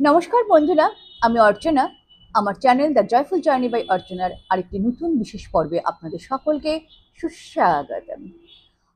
নমস্কার বন্ধুরা, আমি অর্চনা। আমার channel the joyful journey by অর্চনার আরেকটি নতুন বিশেষ পর্বে আপনাদের সকলকে সুস্বাগতম।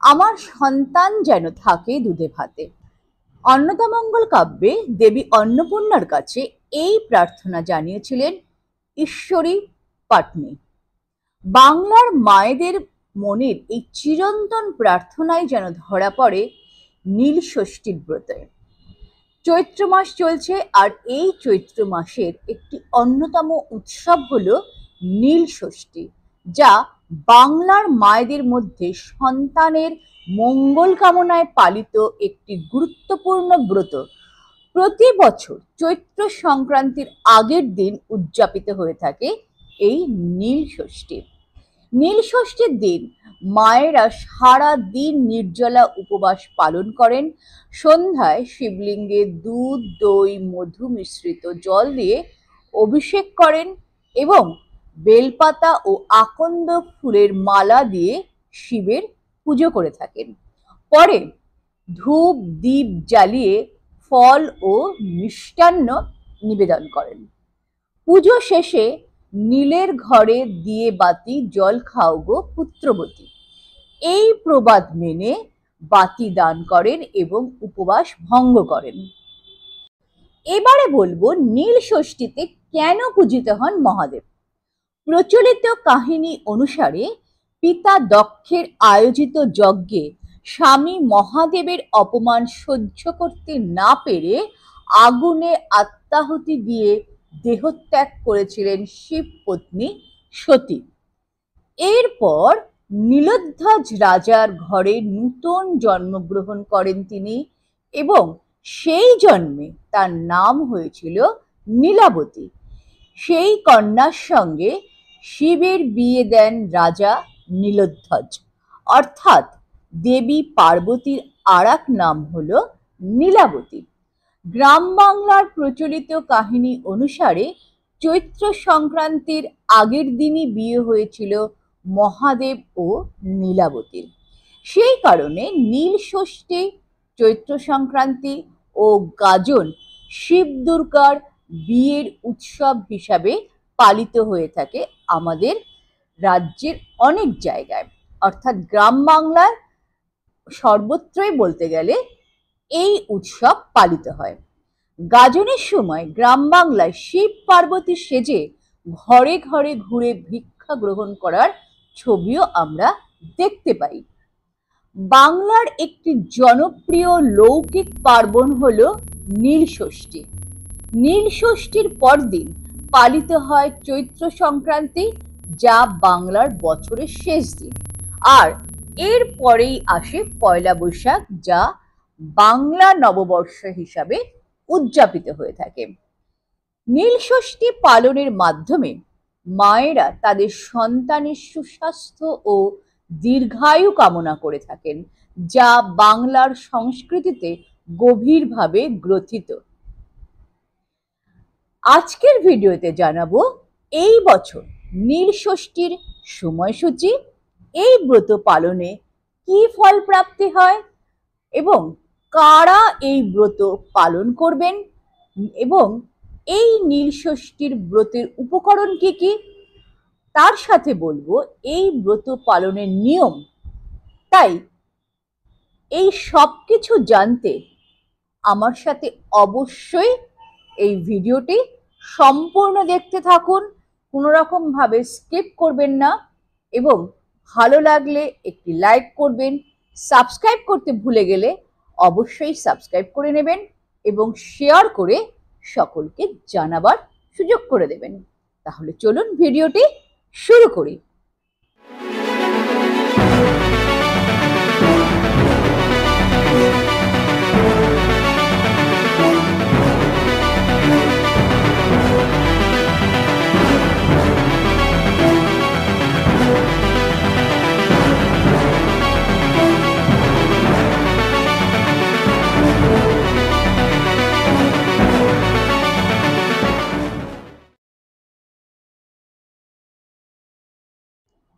আমার সন্তান যেন থাকে দুধে ভাতে। অন্নদামঙ্গল কাব্যে দেবী অন্নপূর্ণার কাছে এই প্রার্থনা জানিয়েছিলেন ঈশ্বরী পাটনি। বাংলার মায়েদের মনের এই চিরন্তন প্রার্থনায় যেন ধরা পড়ে নীল ষষ্ঠীর ব্রতে। চৈত্র মাস চলছে, আর এই চৈত্র মাসের একটি অন্যতম উৎসব হলো নীল ষষ্ঠী, যা বাংলার মায়েদের মধ্যে সন্তানের মঙ্গল কামনায় পালিত একটি গুরুত্বপূর্ণ ব্রত। প্রতি বছর চৈত্র সংক্রান্তির আগের দিন উদযাপিত হয়ে থাকে এই নীল ষষ্ঠী। নীল ষষ্ঠীর দিন মায়েরা সারা দিন নির্জলা উপবাস পালন করেন। সন্ধ্যায় শিবলিঙ্গে দুধ, দই, মধু মিশ্রিত জল দিয়ে অভিষেক করেন এবং বেলপাতা ও আকন্দ ফুলের মালা দিয়ে শিবের পুজো করে থাকেন। পরে ধূপ দীপ জ্বালিয়ে ফল ও মিষ্টান্ন নিবেদন করেন। পুজো শেষে নীলের ঘরে দিয়ে বাতি জল খাও গো পুত্রবতী, এই প্রবাদ মেনে বাতি দান করেন এবং উপবাস ভঙ্গ করেন। এবারে বলবো নীল ষষ্ঠীতে কেন পূজিত হন মহাদেব। প্রচলিত কাহিনী অনুসারে পিতা দক্ষের আয়োজিত যজ্ঞে স্বামী মহাদেবের অপমান সহ্য করতে না পেরে আগুনে আত্মাহুতি দিয়ে দেহত্যাগ করেছিলেন শিব পত্নী সতী। এরপর নীলধ্বজ রাজার ঘরে নূতন জন্মগ্রহণ করেন তিনি এবং সেই জন্মে তার নাম হয়েছিল নীলাবতী। সেই কন্যার সঙ্গে শিবের বিয়ে দেন রাজা নীলধ্বজ, অর্থাৎ দেবী পার্বতীর আরেক নাম হলো নীলাবতী। গ্রাম বাংলার প্রচলিত কাহিনী অনুসারে চৈত্র সংক্রান্তির আগের দিনই বিয়ে হয়েছিল মহাদেব ও নীলাবতীর। সেই কারণে নীল ষষ্ঠী, চৈত্র সংক্রান্তি ও গাজন শিব দুর্গার বিয়ের উৎসব হিসাবে পালিত হয়ে থাকে আমাদের রাজ্যের অনেক জায়গায়, অর্থাৎ গ্রাম বাংলার সর্বত্রই বলতে গেলে এই উৎসব পালিত হয়। গাজনের সময় গ্রাম বাংলায় শিব পার্বতী সেজে ঘরে ঘরে ঘুরে ভিক্ষা গ্রহণ করার ছবিও আমরা দেখতে পাই। বাংলার একটি জনপ্রিয় লৌকিক পার্বণ হলো নীল ষষ্ঠী। নীল ষষ্ঠীর পরদিন পালিত হয় চৈত্র সংক্রান্তি, যা বাংলার বছরের শেষ দিন, আর এর পরেই আসে পয়লা বৈশাখ, যা বাংলা নববর্ষ হিসাবে উদযাপিত হয়ে থাকে। নীল ষষ্ঠী পালনের মাধ্যমে মায়েরা তাদের সন্তানের সুস্বাস্থ্য ও দীর্ঘায়ু কামনা করে থাকেন, যা বাংলার সংস্কৃতিতে গভীরভাবে গ্রথিত। আজকের ভিডিওতে জানাবো এই বছর নীল ষষ্ঠীর সময়সূচি, এই ব্রত পালনে কি ফল প্রাপ্তি হয় এবং কারা এই ব্রত পালন করবেন, এবং এই নীল ষষ্ঠীর ব্রতের উপকরণ কি কি। তার সাথে বলবো এই ব্রত পালনের নিয়ম। তাই এই সব কিছু জানতে আমার সাথে অবশ্যই এই ভিডিওটি সম্পূর্ণ দেখতে থাকুন, কোনো রকম ভাবে স্কিপ করবেন না, এবং ভালো লাগলে একটি লাইক করবেন। সাবস্ক্রাইব করতে ভুলে গেলে অবশ্যই সাবস্ক্রাইব করে নেবেন এবং শেয়ার করে সকলকে জানাবার সুযোগ করে দেবেন। তাহলে চলুন ভিডিওটি শুরু করি।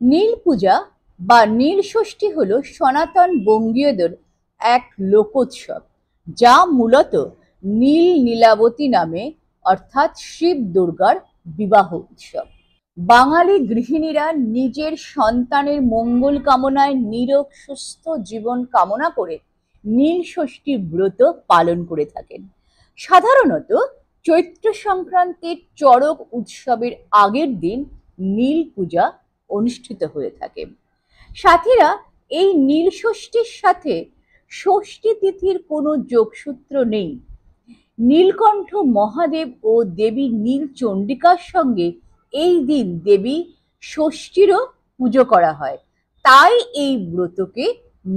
নীল পূজা বা নীল ষষ্ঠী হলো সনাতন বঙ্গীয়দের এক লোকোৎসব, যা মূলত নীল নীলাবতী নামে, অর্থাৎ শিব দুর্গার বিবাহ উৎসব। বাঙালি গৃহিণীরা নিজের সন্তানের মঙ্গল কামনায় নিরোগ সুস্থ জীবন কামনা করে নীল ষষ্ঠী ব্রত পালন করে থাকেন। সাধারণত চৈত্র সংক্রান্তির চড়ক উৎসবের আগের দিন নীল পূজা অনুষ্ঠিত হয়ে থাকে। সাথীরা, এই নীল ষষ্ঠীর সাথে ষষ্ঠী তিথির কোনো যোগসূত্র নেই। নীলকণ্ঠ মহাদেব ও দেবী নীল চণ্ডিকার সঙ্গে এই দিন দেবী ষষ্ঠীরও পুজো করা হয়, তাই এই ব্রতকে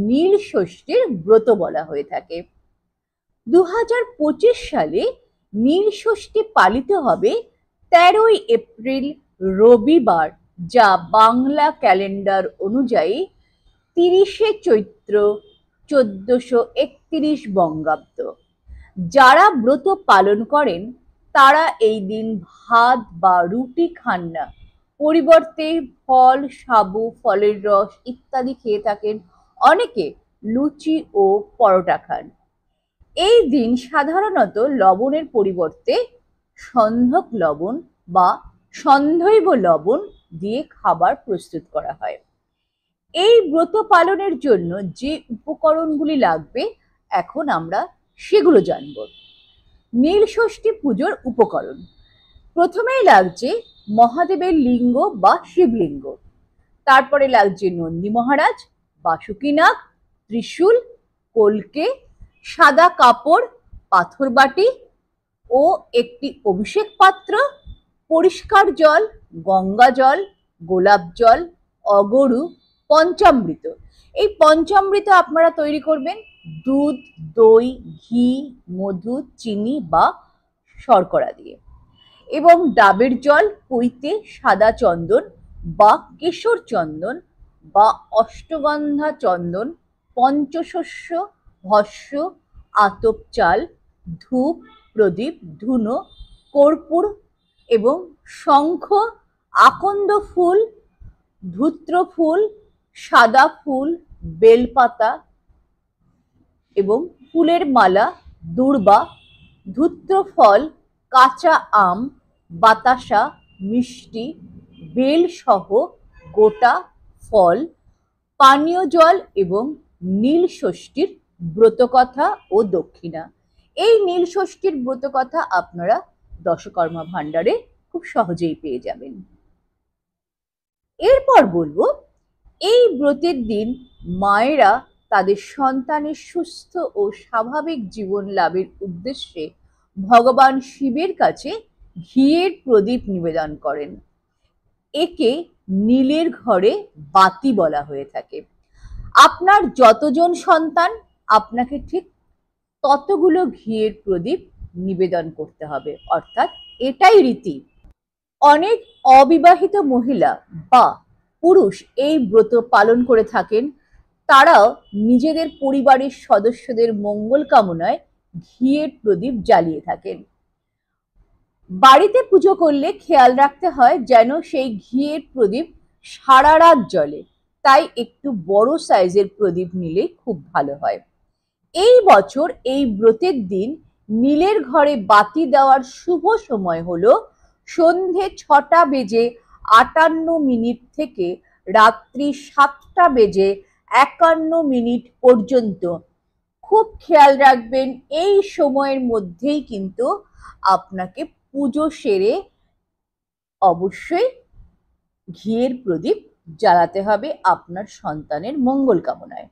নীল ষষ্ঠীর ব্রত বলা হয়ে থাকে। 2025 সালে নীল ষষ্ঠী পালিত হবে 13ই এপ্রিল রবিবার, যা বাংলা ক্যালেন্ডার অনুযায়ী 30শে চৈত্র 1431 বঙ্গাব্দ। যারা ব্রত পালন করেন তারা এই দিন ভাত বা রুটি খান না, পরিবর্তে ফল, সাবু, ফলের রস ইত্যাদি খেয়ে থাকেন। অনেকে লুচি ও পরোটা খান। এই দিন সাধারণত লবণের পরিবর্তে সন্ধক লবণ বা সন্ধৈব লবণ দিয়ে খাবার প্রস্তুত করা হয়। এই ব্রত পালনের জন্য যে উপকরণগুলি লাগবে এখন আমরা সেগুলো জানব। নীল ষষ্ঠী পুজোর উপকরণ। প্রথমেই লাগছে মহাদেবের লিঙ্গ বা শিবলিঙ্গ, তারপরে লাগছে নন্দী মহারাজ, বাসুকীনাগ, ত্রিশূল, কলকে, সাদা কাপড়, পাথর বাটি ও একটি অভিষেক পাত্র, পরিষ্কার জল, গঙ্গা জল, গোলাপ জল, অগরু, পঞ্চামৃত। এই পঞ্চামৃত আপনারা তৈরি করবেন দুধ, দই, ঘি, মধু, চিনি বা শর্করা দিয়ে, এবং ডাবের জল, পৈতে, সাদা চন্দন বা কেশর চন্দন বা অষ্টগন্ধা চন্দন, পঞ্চশস্য, ভস্য, আতপ চাল, ধূপ, প্রদীপ, ধুনো, কর্পূর এবং শঙ্খ, আকন্দ ফুল, ধূত্র ফুল, সাদা ফুল, বেলপাতা এবং ফুলের মালা, দূর্বা, ধূত্র ফল, কাঁচা আম, বাতাসা, মিষ্টি, বেল সহ গোটা ফল, পানীয় জল এবং নীল ষষ্ঠীর ব্রতকথা ও দক্ষিণা। এই নীল ষষ্ঠীর ব্রতকথা আপনারা দশকর্মা ভাণ্ডারে খুব সহজেই পেয়ে যাবেন। এরপর বলবো, এই ব্রতের দিন মায়েরা তাদের সন্তানের সুস্থ ও স্বাভাবিক জীবন লাভের উদ্দেশ্যে ভগবান শিবের কাছে ঘিয়ের প্রদীপ নিবেদন করেন। একে নীলের ঘরে বাতি বলা হয়ে থাকে। আপনার যতজন সন্তান, আপনাকে ঠিক ততগুলো ঘিয়ের প্রদীপ নিবেদন করতে হবে, অর্থাৎ এটাই রীতি। অনেক অবিবাহিত মহিলা বা পুরুষ এই ব্রত পালন করে থাকেন। তারাও নিজেদের পরিবারের সদস্যদের মঙ্গল কামনায় ঘিয়ের প্রদীপ জ্বালিয়ে থাকেন। বাড়িতে পুজো করলে খেয়াল রাখতে হয় যেন সেই ঘিয়ের প্রদীপ সারা রাত জ্বলে, তাই একটু বড় সাইজের প্রদীপ নিলে খুব ভালো হয়। এই বছর এই ব্রতের দিন নীলের ঘরে বাতি দেওয়ার শুভ সময় হলো সন্ধে 6টা বেজে 58 থেকে রাত্রি 7টা বেজে 51 পর্যন্ত। খুব খেয়াল রাখবেন, এই সময়ের মধ্যেই কিন্তু আপনাকে পুজো সেরে অবশ্যই ঘিয়ের প্রদীপ জ্বালাতে হবে আপনার সন্তানের মঙ্গল কামনায়।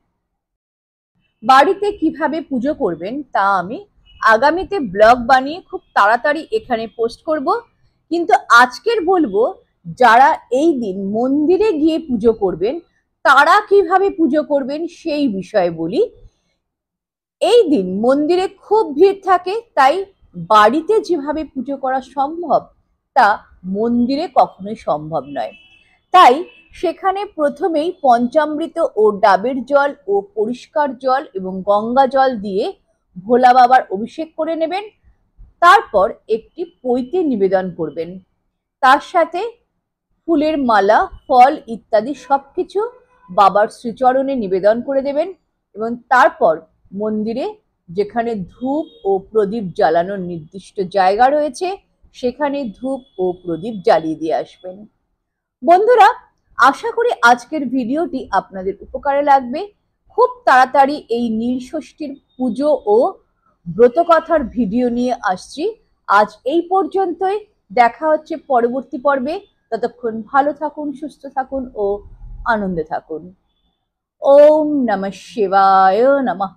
বাড়িতে কিভাবে পুজো করবেন তা আমি আগামীতে ব্লগ বানিয়ে খুব তাড়াতাড়ি এখানে পোস্ট করব, কিন্তু আজকের বলবো যারা এই দিন মন্দিরে গিয়ে পুজো করবেন তারা কিভাবে পুজো করবেন সেই বিষয়ে বলি। এই দিন মন্দিরে খুব ভিড় থাকে, তাই বাড়িতে যেভাবে পুজো করা সম্ভব তা মন্দিরে কখনোই সম্ভব নয়। তাই সেখানে প্রথমেই পঞ্চামৃত ও ডাবের জল ও পরিষ্কার জল এবং গঙ্গা জল দিয়ে ভোলা বাবার অভিষেক করে নেবেন। তারপর একটি পৈতে নিবেদন করবেন, তার সাথে ফুলের মালা, ফল ইত্যাদি সবকিছু বাবার শ্রীচরণে নিবেদন করে দেবেন এবং তারপর মন্দিরে যেখানে ধূপ ও প্রদীপ জ্বালানোর নির্দিষ্ট জায়গা রয়েছে, সেখানে ধূপ ও প্রদীপ জ্বালিয়ে দিয়ে আসবেন। বন্ধুরা, আশা করি আজকের ভিডিওটি আপনাদের উপকারে লাগবে। খুব তাড়াতাড়ি এই নীল ষষ্ঠীর পুজো ও ব্রতকথার ভিডিও নিয়ে আসছি। আজ এই পর্যন্তই, দেখা হচ্ছে পরবর্তী পর্বে। ততক্ষণ ভালো থাকুন, সুস্থ থাকুন ও আনন্দে থাকুন। ওম নমঃ শিবায় নমঃ।